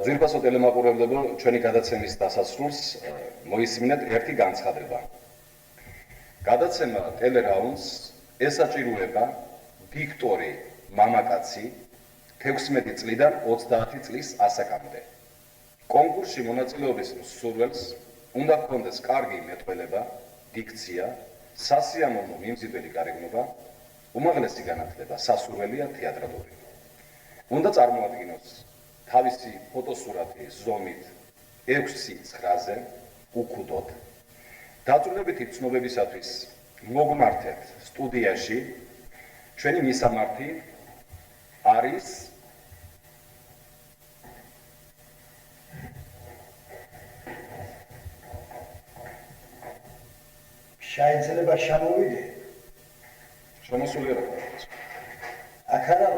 ძირფასო ტელემაყურებლებო, ჩვენი გადაცემის დასასრულს მოისმინეთ ერთი განცხადება. გადაცემა ტელერაუნდს ესაჭიროება ვიქტორი მამაკაცი 16 წლიდან 30 წლის ასაკამდე. კონკურსში მონაწილეობის მსურველს უნდა ჰქონდეს კარგი მეტყველება, დიქცია, სასიამოვნო მიმზიდველი გარეგნობა, უმაღლესი განათლება, სასურველია თეატრალური. უნდა წარმოადგინოს თავისი ფოტოსურათი ზომით 6:9-ზე უქუდოდ. დაწვრილებითი ცნობებისათვის მოგმართეთ სტუდიაში. ჩვენი მისამართი არის შეიძლება შემოვიდე. შემოსული რა. აქ არა.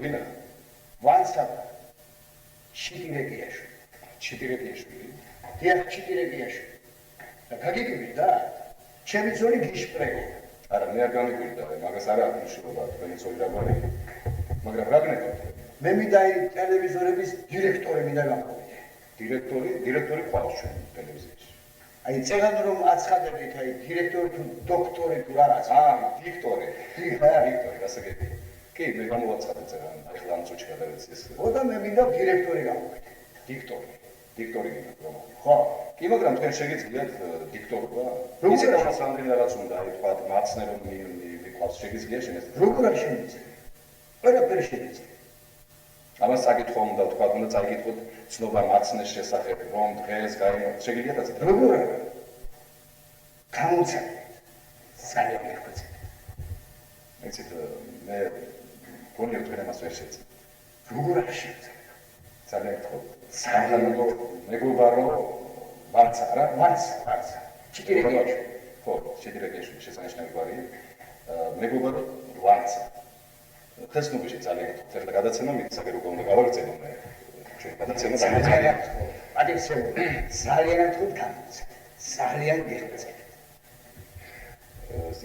ვინა? ვანსაბ. ჩიტირეკიაში. ჩიტირეკიაში. დიახ, ჩიტირეკიაში. და გაგიგები და ჩემი ზოლი გიშპრეგო. არა, მე არ გამიგვირდა, მაგას არა აღნიშნულობა თქვენი ზოლი რა გვარი. მაგრამ რა გნებავთ? მე მინდა ტელევიზორების დირექტორი მინდა გამოვიდე. დირექტორი ყავს ჩვენ ტელევიზიაში. აი წერან რომ აცხადებთ აი დირექტორი თუ დოქტორი თუ რაღაც. ვიქტორი, გასაგები. კი, მე გამოვაცხადე წერან, აი ხლა ამ წუთში გადავეცი ეს. ოდა მე მინდა დირექტორი გამოვიდე. დიქტორი მინდა რომ. ხო. კი, მაგრამ თქვენ შეგიძლიათ დიქტორობა? ისე რაღაც ამდენი რაც უნდა, აი თქვა მაცნე რომ მიყვავს, შეგიძლია შენ ეს? როგორ არ შემიძლია? ყველაფერი შემიძლია. ამას წაკითხვა უნდა თქვა, უნდა წაიკითხოთ ცნობა მაცნეს შესახებ, რომ დღეს შეგიძლიათ ასე? როგორ არა? გამოცემ. ძალიან მიხოცე. ეცეთ მე გონიო თქვენ ამას ვერ შეძლებთ. როგორ არ შეძლებთ? ძალიან გთხოვ. სამხანო მეგობარო ვარცა რა? ვარცა. ჩიტირეკიაში. ხო, ჩიტირეკაში შესანიშნავი გვარია. მეგობარო ვარცა. ხესნობიში ძალიან გთხოვ. ეხლა გადაცემა მიცაგე როგორ უნდა გავაგრძელო მე. ჩვენ გადაცემა ძალიან გთხოვ. ძალიან გთხოვ გამოცე. ძალიან გიხოცეთ.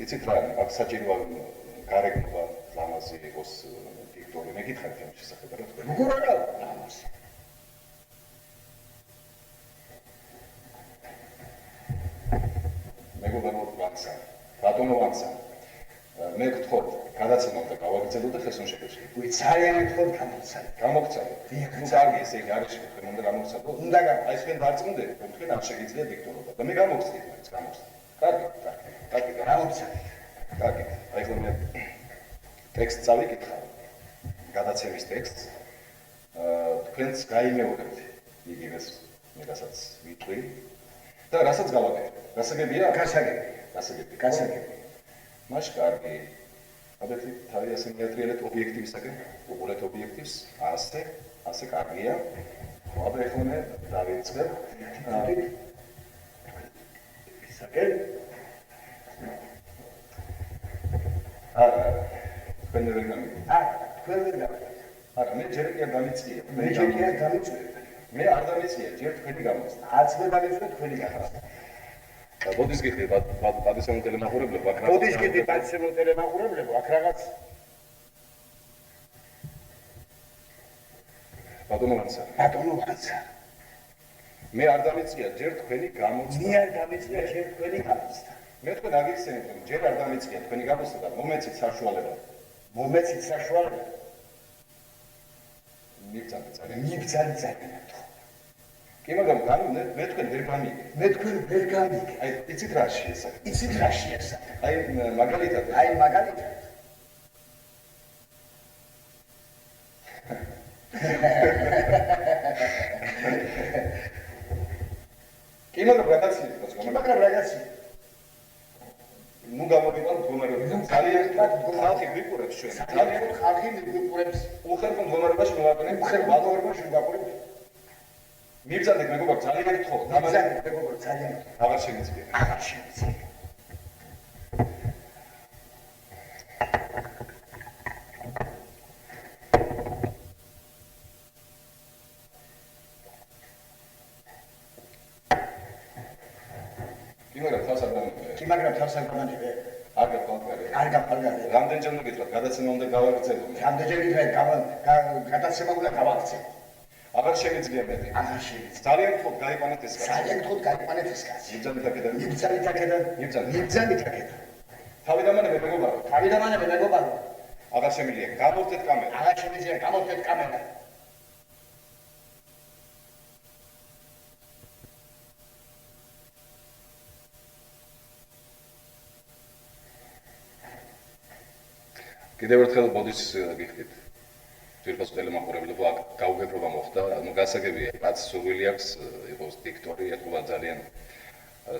იცით რა, აქ საჭიროა გარეგნობა ლამაზი იყოს ვიქტორი. მე გითხარით ამ შესახებ რა თქვენ? როგორ არა ლამაზი? მეგობარო ვანსა, ბატონო ვანსა, მე გთხოვ, გადაცემა უნდა გავაგრძელო და ხეს უნდა შეგეძლო. უი, ძალიან გთხოვ გამოცე. გამოგცადო. ნუ კარგი, ესე იგი არის თქვენ უნდა გამოგცადო. უნდა აი თქვენ დარწმუნდეთ, რომ თქვენ არ შეგიძლიათ დიქტორობა და მე გამოგცდით მაინც, გამოგცდით. კარგი, გამოცე. კარგი, აი ხომ მე ტექსტს წავიკითხავ, გადაცემის ტექსტს. თქვენს გაიმეორებთ იგივეს, მე რასაც ვიტყვი და რასაც გავაკეთებ. გასაგებია? გასაგები. მაშ კარგი. აბეთი თავი ასე მეატრიალეთ ობიექტივისაგან, უყურეთ ობიექტივს, ასე კარგია. ხო, აბა ეხლა მე დავიწყებ. ისაგენ? არა, თქვენ ვერ გამიგეთ. თქვენ ვერ გამიგეთ. არა, მე ჯერ კი არ დამიწყია. მე ჯერ კი არ დამიწყია. მე არ დამიწყია, ჯერ თქვენი გამოსწრა. არც მე დამიწყე თქვენი გამოსწრა. ბოდის გიხდი, პადისემო ტელემაყურებლებო, აქ რაღაც. ბოდის გიხდი, პადისემო ტელემაყურებლებო, აქ რაღაც. ბატონო ვანსა. მე არ დამიწყია, ჯერ თქვენი გამოსწრა. მე არ დამიწყია, ჯერ თქვენი გამოსწრა. მე თქვენ აგიხსენეთ, რომ ჯერ არ დამიწყია თქვენი გამოსწრა და მომეცით საშუალება. მიგწადეთ ძალიან. კი, მაგრამ მე თქვენ ვერ გამიგე. აი, იცით რა შეესახება? აი, მაგალითად. კი, მაგრამ რაღაცია. ნუ გამოვიყავ მდგომარეობა. ძალიან ხალხი გვიყურებს ჩვენ. ძალიან ხალხი მიგვიყურებს. უხერხო მდგომარეობაში მოვაყენებ. მიბრძანდეთ მეგობარ, ძალიან გთხოვ. ძალიან. აღარ შემიძლია. კი, მაგრამ თავს არ დამიწყე. არ გეტყვით. კარგად. რამდენჯერმე გითხრათ, გადაცემა უნდა გავაგრძელო. რამდენჯერ გითხრათ, გადაცემა უნდა გავაგრძელო. აღარ შემიძლია მეტი. აღარ შემიძლია. ძალიან გთხოვთ, გაიყვანეთ ეს კაცი. ძალიან გთხოვთ, გაიყვანეთ ეს კაცი. იბრძანეთ აქედან. იბრძანეთ აქედან. თავიდანვე მეგობარო. თავიდანვე მეგობარო. აღარ შემიძლია, გამოვთეთ კამერა. აღარ შემიძლია, გამოვთეთ კამერა. კიდევ ერთხელ ბოდის გიხდით. თვითონ ტელემაყურებლებო აქ გაუგებრობა მოხდა, გასაგებია, რაც სურვილი აქვს იყოს დიქტორი, ეთქვა ძალიან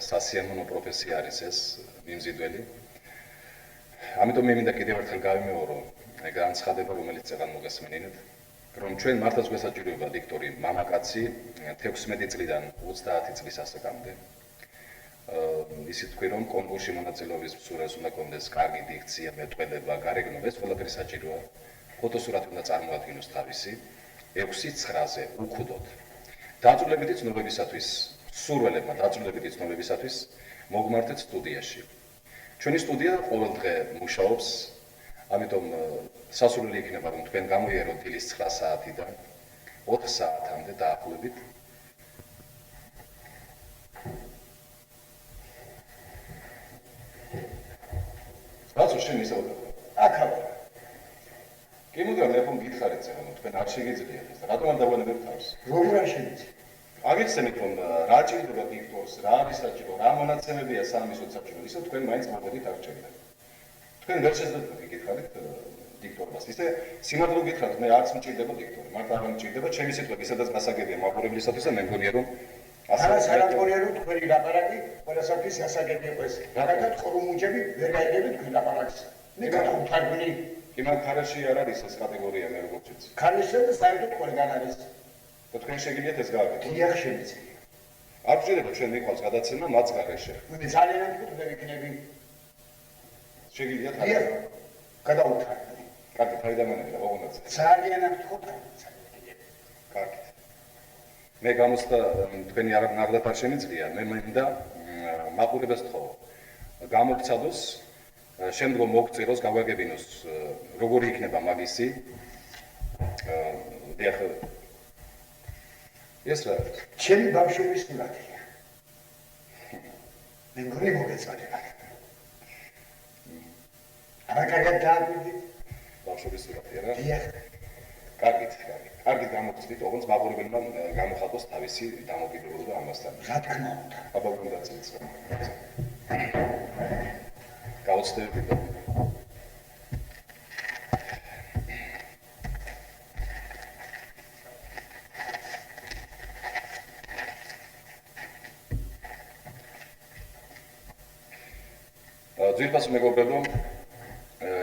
სასიამოვნო პროფესია არის ეს მიმზიდველი. ამიტომ მე მინდა კიდევ ერთხელ გავიმეორო განცხადება, რომელიც წეგან მოგესმენინეთ, რომ ჩვენ მართლაც გვესაჭიროება დიქტორი მამაკაცი 16 წლიდან 30 წლის ასაკამდე. ისიც თქვი რომ კონკურსში მონაწილეობის მსურველს უნდა კონდეს კარგი დიქცია, მეტყველება, გარეგნობა, ეს ყველაფერი საჭიროა. ფოტოსურათი უნდა წარმოადგინოს თავისი 6-9-ზე უქუდოთ. დაწვრილებითი ცნობებისათვის, სურველებმა დაწვრილებითი ცნობებისათვის მოგმართეთ სტუდიაში. ჩვენი სტუდია ყოველ დღე მუშაობს, ამიტომ სასურველი იქნება რომ თქვენ გამოიაროთ დილის 9 საათიდან 4 საათამდე დაახლოებით. რაცო შენ ისაუბრებ? აქავა. კი მოდიარ მე ხომ გითხარით ზეა, თქვენ არ შეგიძლიათ ეს. რატომ არ დავანებებთ თავს? როგორ არ შემიძლია? აგიხსენეთ რომ რა ჭირდება დიქტორს, რა არის საჭირო, რა მონაცემებია სამისოთ საჭირო, ისე თქვენ მაინც მოგდით არ ჭირდება. თქვენ ვერ შეძლებთ გითხარით დიქტორობას. ისე სიმართლე გითხრათ, მე არც მჭირდება დიქტორი, მართ არ მჭირდება, ჩემი სიტყვები სადაც გასაგებია მაყურებლისათვის და მე მგონია რომ არასარაკმორია რომ თქვენი ლაპარაკი ყველასათვის გასაგები იყოს. რადგან ხრუმუჯები ვერ გაიგებთ თქვენ ლაპარაკს. მე გადავთარგმნი. კი მაგ ხარაში არ არის ეს კატეგორია მე როგორც ვიცი. ქარიშზე და საერთოდ ყველგან არის. და თქვენ შეგიძლიათ ეს გააკეთოთ. დიახ შემიძლია. არ ვჭირდება ჩვენ მიყვავს გადაცემა მათ გარეშე. მე ძალიან მკვდრები ვიქნები. შეგიძლიათ დიახ. გადავთარგმნი. კარგი, თავიდანვე ოღონდ. ძალიან მკვდრები. კარგი. მე გამოსდა თქვენი არ ნაღდათ არ შემიძლია, მე მინდა მაყურებელს თხოვ. გამოგცადოს, შემდგომ მოგწიროს, გავაგებინოს, როგორი იქნება მაგისი. დიახ. ეს რა არის? ჩემი ბავშვების სურათია. მე მგონი მოგეწოდებათ. არა კარგად დააკვირდით? ბავშვების სურათია რა? დიახ. კარგით, კარგი. კარგი გამოგწდით, ოღონდ მაყურებელმა გამოხატოს თავისი დამოკიდებულება ამასთან. რა თქმა უნდა. აბა უნდა წელს. გაუცდები და ძვირფას მეგობრებო,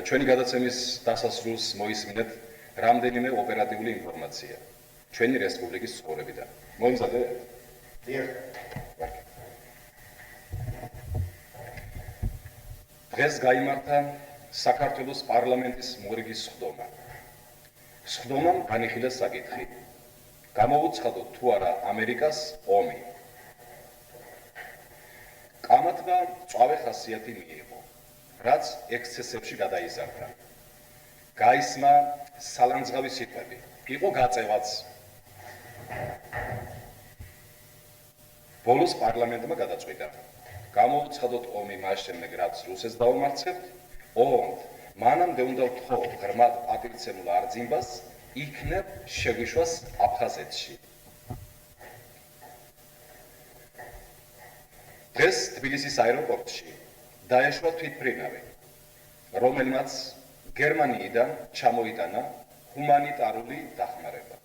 ჩვენი გადაცემის დასასრულს მოისმინეთ რამდენიმე ოპერატიული ინფორმაცია ჩვენი რესპუბლიკის ცხოვრებიდან. მოიმზადეთ? დიახ. დღეს გაიმართა საქართველოს პარლამენტის მორიგის სხდომა. სხდომამ განიხილეს საკითხი. გამოუცხადოთ თუ არა ამერიკას ომი. კამათმა მწვავე ხასიათი მიიღო, რაც ექსცესებში გადაიზარდა. გაისმა სალანძღავი სიტყვები, იყო გაწევაც. ბოლოს პარლამენტმა გადაწყვიტა. გამოუცხადოთ ომი მას შემდეგ, რაც რუსეთს დაუმარცხებთ, ოღონდ მანამდე უნდა ვთხოვ ღრმად პატივცემულ არძიმბას იქნებ შეგვიშვას აფხაზეთში. დღეს თბილისის აეროპორტში დაეშვა თვითმფრინავი, რომელმაც გერმანიიდან ჩამოიტანა ჰუმანიტარული დახმარება.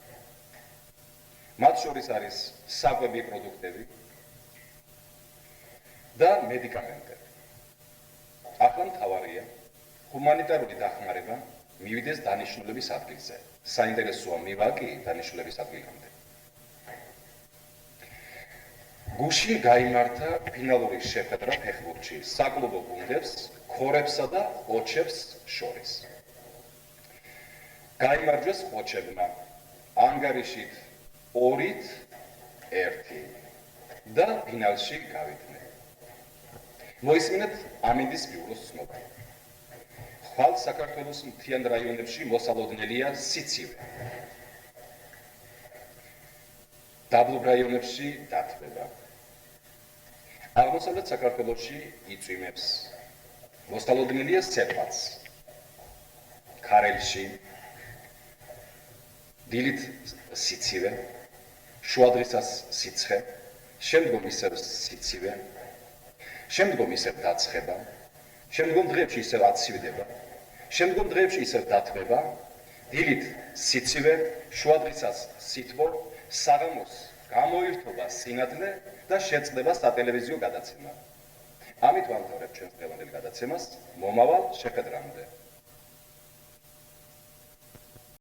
მათ შორის არის საკვები პროდუქტები და მედიკამენტები. ახლა მთავარია ჰუმანიტარული დახმარება მივიდეს დანიშნულების ადგილზე. საინტერესოა მივაკი დანიშნულების ადგილამდე. გუშინ გაიმართა ფინალური შეხვედრა ფეხბურთში საკლუბო გუნდებს, ქორებსა და ყოჩებს შორის. გაიმარჯვეს ყოჩებმა ანგარიშით 2-1 და ფინალში გავიდნენ. მოისმინეთ ამინდის ბიუროს ცნობა. ხვალ საქართველოს მთიან რაიონებში მოსალოდნელია სიცივე. დაბლობ რაიონებში დათბება. აღმოსავლეთ საქართველოში იწვიმებს. მოსალოდნელია სერბაც. ქარელში დილით სიცივე, შუადღისას სიცხე, შემდგომ ისევ სიცივე, შემდგომ ისევ დაცხება, შემდგომ დღეებში ისევ აცივდება, შემდგომ დღეებში ისევ დათბება, დილით სიცივე, შუადღისას სითბო, საღამოს გამოირთობა სინათლე და შეწყდება სატელევიზიო გადაცემა. ამით ვამთავრებ ჩვენს დღევანდელ გადაცემას. მომავალ შეხვედრამდე.